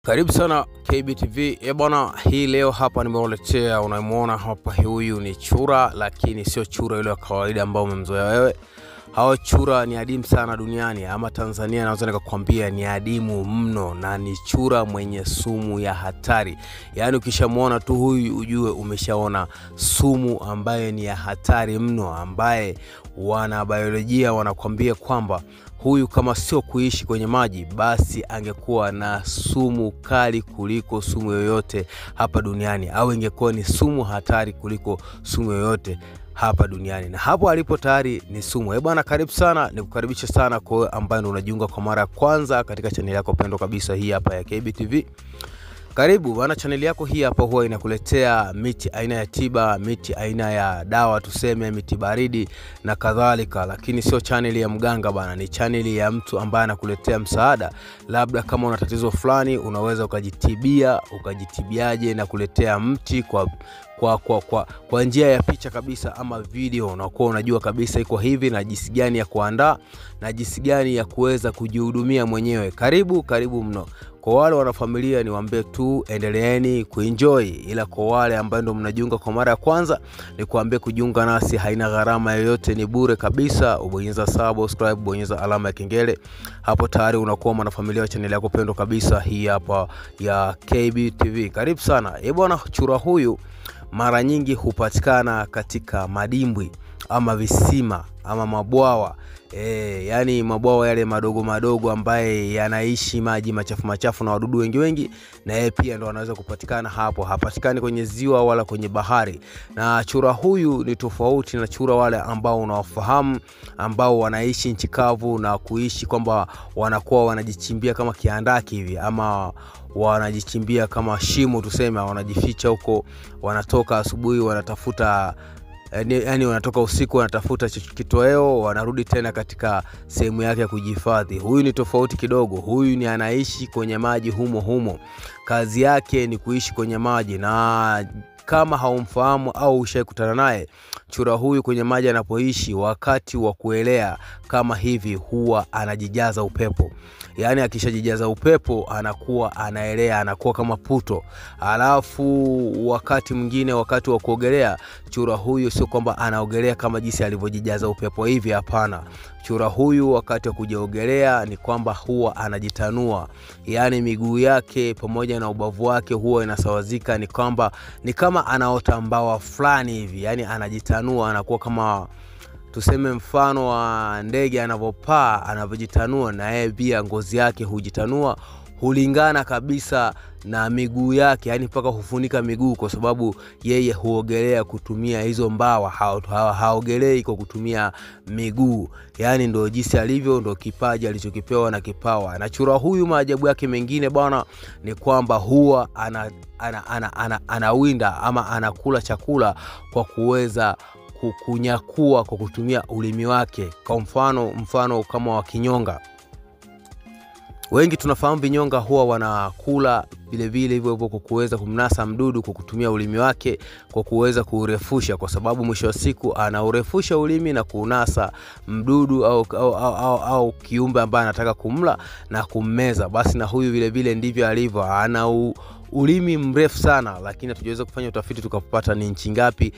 Karibu sana KBTV. Bwana, hii leo hapa nimewaletea, unamuona hapa, huyu ni chura, lakini sio chura ile ya kawaida ambao umemzoea wewe. Hao chura ni adimu sana duniani, ama Tanzania naweza nikakwambia ni adimu mno, na ni chura mwenye sumu ya hatari. Yaani ukishamuona tu huyu ujue umeshaona sumu ambaye ni ya hatari mno, ambaye wana biolojia wanakwambia kwamba huyu kama sio kuishi kwenye maji basi angekuwa na sumu kali kuliko sumu yoyote hapa duniani, au ingekuwa ni sumu hatari kuliko sumu yoyote hapa duniani, na hapo alipo tayari ni sumu. Bwana, karibu sana, nikukaribisha sana kwa ambaye unajiunga kwa mara ya kwanza katika channel yako pendwa kabisa hii hapa ya KBTV. Karibu bwana, channel yako hii hapa huwa inakuletea miti aina ya tiba, miti aina ya dawa, tuseme miti baridi na kadhalika, lakini sio channel ya mganga bana, ni channel ya mtu ambaye anakuletea msaada. Labda kama una tatizo fulani unaweza ukajitibiaje na kuletea mti kwa njia ya picha kabisa ama video, unakuwa unajua kabisa iko hivi na jinsi gani ya kuandaa na jinsi gani ya kuweza kujihudumia mwenyewe. Karibu mno. Kwa wale wana familia niwaambie tu endeleeni kuenjoy, ila kwa wale ambao ndo mnajiunga kwa mara ya kwanza ni kuambia kujiunga nasi haina gharama yoyote, ni bure kabisa. Ubonyeza subscribe, bonyeza alama ya kengele, hapo tayari unakuwa mwanafamilia wa channel yako pendwa kabisa hii hapa ya KBTV. Karibu sana. Bwana, chura huyu mara nyingi hupatikana katika madimbwi ama visima ama mabwawa. Yani mabwawa yale madogo ambaye yanaishi maji machafu na wadudu wengi, na yeye pia ndo anaweza kupatikana hapo. Hapatikani kwenye ziwa wala kwenye bahari. Na chura huyu ni tofauti na chura wale ambao unawafahamu, ambao wanaishi nchi kavu na kuishi kwamba wanakuwa wanajichimbia kama kiandaki hivi, ama wanajichimbia kama shimo tuseme, wanajificha huko, wanatoka asubuhi wanatafuta, yani wanatoka usiku wanatafuta kitoweo, wanarudi tena katika sehemu yake ya kujihifadhi. Huyu ni tofauti kidogo. Huyu ni anaishi kwenye maji humo. Kazi yake ni kuishi kwenye maji, na kama haumfahamu au ushaikutana naye, chura huyu kwenye maji anapoishi, wakati wa kuelea kama hivi huwa anajijaza upepo. Yani akishajijaza upepo anakuwa anaelea, anakuwa kama puto. Alafu wakati mwingine, wakati wa kuogelea, chura huyu sio kwamba anaogelea kama jinsi alivyojijaza upepo hivi, hapana. Chura huyu wakati wa kuogelea ni kwamba huwa anajitanua, yani miguu yake pamoja na ubavu wake huwa inasawazika, ni kwamba ni kama anaota mbawa fulani hivi, yani anajitanua, anakuwa kama tuseme mfano wa ndege anavyopaa, anavyojitanua, na yeye pia ngozi yake hujitanua, hulingana kabisa na miguu yake, yani mpaka hufunika miguu, kwa sababu yeye huogelea kutumia hizo mbawa, haogelei kwa kutumia miguu. Yani ndo jinsi alivyo, ndo kipaji alichokipewa na kipawa. Na chura huyu maajabu yake mengine bwana ni kwamba huwa anawinda ama anakula chakula kwa kuweza kunyakua kwa kutumia ulimi wake. Kwa mfano kama wa kinyonga. Wengi tunafahamu vinyonga huwa wanakula vile hivyo kwa kuweza kumnasa mdudu kwa kutumia ulimi wake, kwa kuweza kurefusha, kwa sababu mwisho wa siku anaurefusha ulimi na kunasa mdudu au kiumbe ambaye anataka kumla na kummeza. Basi na huyu vile ndivyo alivyo, ana ulimi mrefu sana, lakini hatujaweza kufanya utafiti tukapata ni inchi ngapi.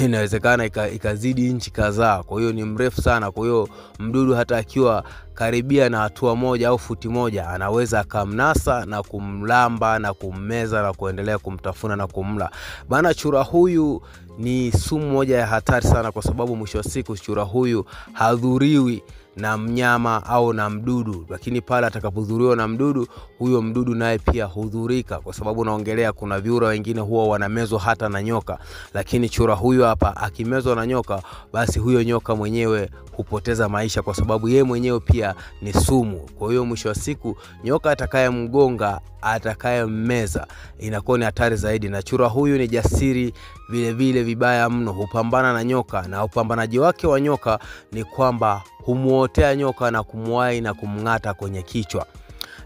Inawezekana ikazidi inchi kadhaa. Kwa hiyo ni mrefu sana. Kwa hiyo mdudu hata akiwa karibia na hatua moja au futi moja anaweza akamnasa na kumlamba na kummeza na kuendelea kumtafuna na kumla. Bana, chura huyu ni sumu moja ya hatari sana, kwa sababu mwisho wa siku chura huyu hadhuriwi na mnyama au na mdudu, lakini pale atakapodhuriwa na mdudu, huyo mdudu naye pia hudhurika, kwa sababu naongelea kuna viura wengine huwa wanamezwa hata na nyoka, lakini chura huyu hapa akimezwa na nyoka, basi huyo nyoka mwenyewe hupoteza maisha, kwa sababu yeye mwenyewe pia ni sumu. Kwa hiyo mwisho wa siku nyoka atakayemgonga, atakayemmeza, inakuwa ni hatari zaidi. Na chura huyu ni jasiri vile vibaya mno, hupambana na nyoka, na upambanaji wake wa nyoka ni kwamba humuotea nyoka na kumwai na kumngata kwenye kichwa.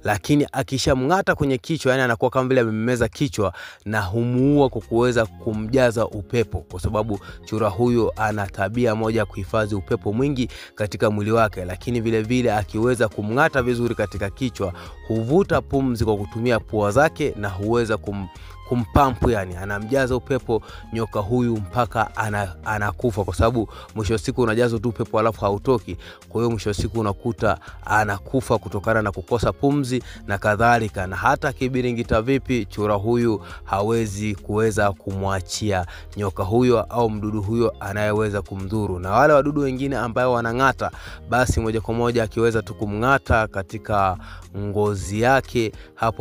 lakini akishamng'ata kwenye kichwa, yani anakuwa kama vile amemmeza kichwa na humuua kwa kuweza kumjaza upepo, kwa sababu chura huyo ana tabia moja kuhifadhi upepo mwingi katika mwili wake. Lakini vile vile akiweza kumng'ata vizuri katika kichwa, huvuta pumzi kwa kutumia pua zake na huweza kumpampu, yani anamjaza upepo nyoka huyu mpaka anakufa, kwa sababu mwisho wa siku unajaza tu upepo alafu hautoki. Kwa hiyo mwisho wa siku unakuta anakufa kutokana na kukosa pumzi na kadhalika. Na hata kibiringita vipi, chura huyu hawezi kuweza kumwachia nyoka huyo au mdudu huyo anayeweza kumdhuru. Na wale wadudu wengine ambao wanang'ata, basi moja kwa moja akiweza tu kumng'ata katika ngozi yake,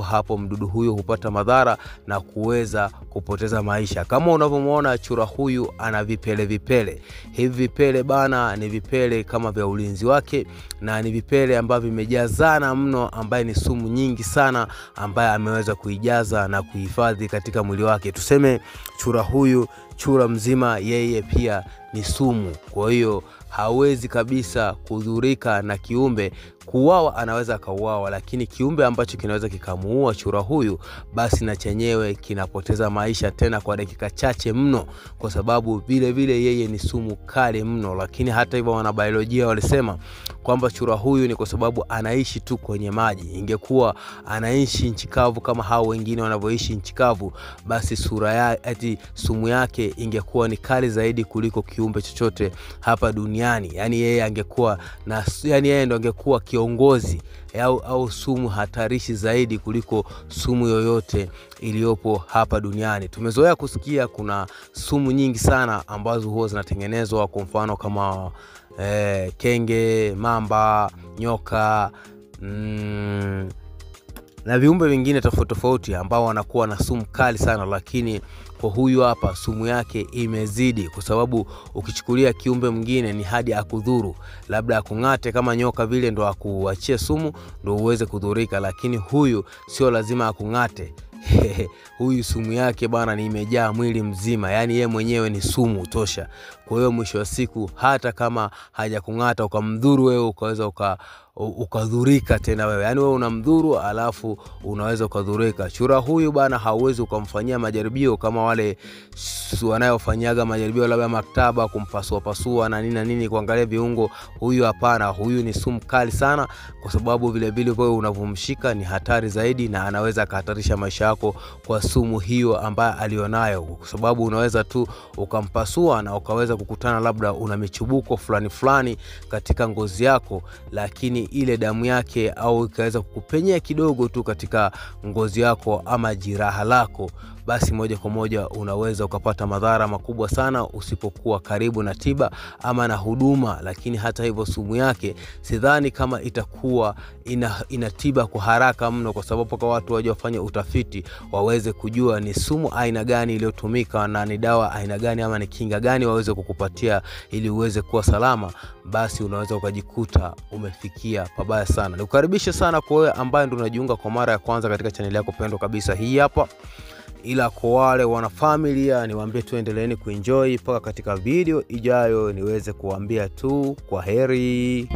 hapo mdudu huyo hupata madhara na kuweza kupoteza maisha. Kama unavyomuona chura huyu ana vipele. Hivi vipele bana ni vipele kama vya ulinzi wake, na ni vipele ambavyo vimejazana mno, ambaye ni sumu nyingi sana ambaye ameweza kuijaza na kuhifadhi katika mwili wake. Tuseme chura huyu, chura mzima, yeye pia ni sumu. Kwa hiyo hawezi kabisa kudhurika na kiumbe. Kuuawa anaweza kauawa, lakini kiumbe ambacho kinaweza kikamuua chura huyu, basi na chenyewe kinapoteza maisha tena kwa dakika chache mno, kwa sababu vile vile yeye ni sumu kali mno. Lakini hata hivyo wanabiolojia walisema kwamba chura huyu ni kwa sababu anaishi tu kwenye maji. Ingekuwa anaishi nchi kavu kama hao wengine wanavyoishi nchi kavu, basi sumu yake ingekuwa ni kali zaidi kuliko kiumbe chochote hapa duniani. Yani yeye angekuwa yeye ndo angekuwa kiongozi au sumu hatarishi zaidi kuliko sumu yoyote iliyopo hapa duniani. Tumezoea kusikia kuna sumu nyingi sana ambazo huwa zinatengenezwa, kwa mfano kama kenge, mamba, nyoka na viumbe vingine tofauti ambao wanakuwa na sumu kali sana. Lakini kwa huyu hapa sumu yake imezidi, kwa sababu ukichukulia kiumbe mwingine ni hadi akudhuru, labda akung'ate kama nyoka vile ndo akuachie sumu ndo uweze kudhurika, lakini huyu sio lazima akung'ate. Huyu sumu yake bana ni imejaa mwili mzima, yani yeye mwenyewe ni sumu tosha. Kwa hiyo mwisho wa siku hata kama hajakung'ata ukamdhuru wewe, ukaweza ukadhurika tena wewe. Yani wewe unamdhuru alafu unaweza ukadhurika. Chura huyu bana hauwezi ukamfanyia majaribio kama wale wanayofanyaga majaribio labda maktaba, kumpasua na nini kuangalia viungo. Huyu hapana, huyu ni sumu kali sana, kwa sababu vile vile wewe unavomshika ni hatari zaidi, na anaweza kuhatarisha maisha yako kwa sumu hiyo ambayo alionayo, kwa sababu unaweza tu ukampasua na ukaweza kukutana labda una michubuko fulani katika ngozi yako, lakini ile damu yake au ikaweza kukupenyea kidogo tu katika ngozi yako ama jeraha lako, basi moja kwa moja unaweza ukapata madhara makubwa sana usipokuwa karibu na tiba ama na huduma. Lakini hata hivyo sumu yake sidhani kama itakuwa inatiba kwa haraka mno, kwa sababu kwa watu waje wafanye utafiti waweze kujua ni sumu aina gani iliyotumika na ni dawa aina gani ama ni kinga gani waweze kukupatia ili uweze kuwa salama, basi unaweza ukajikuta umefikia pabaya sana. Nikukaribisha sana kwa wewe ambaye ndo unajiunga kwa mara ya kwanza katika channel yako pendwa kabisa hii hapa. Ila kwa wale wana familia niwaambie tuendeleeni kuenjoy mpaka katika video ijayo niweze kuambia tu kwa heri.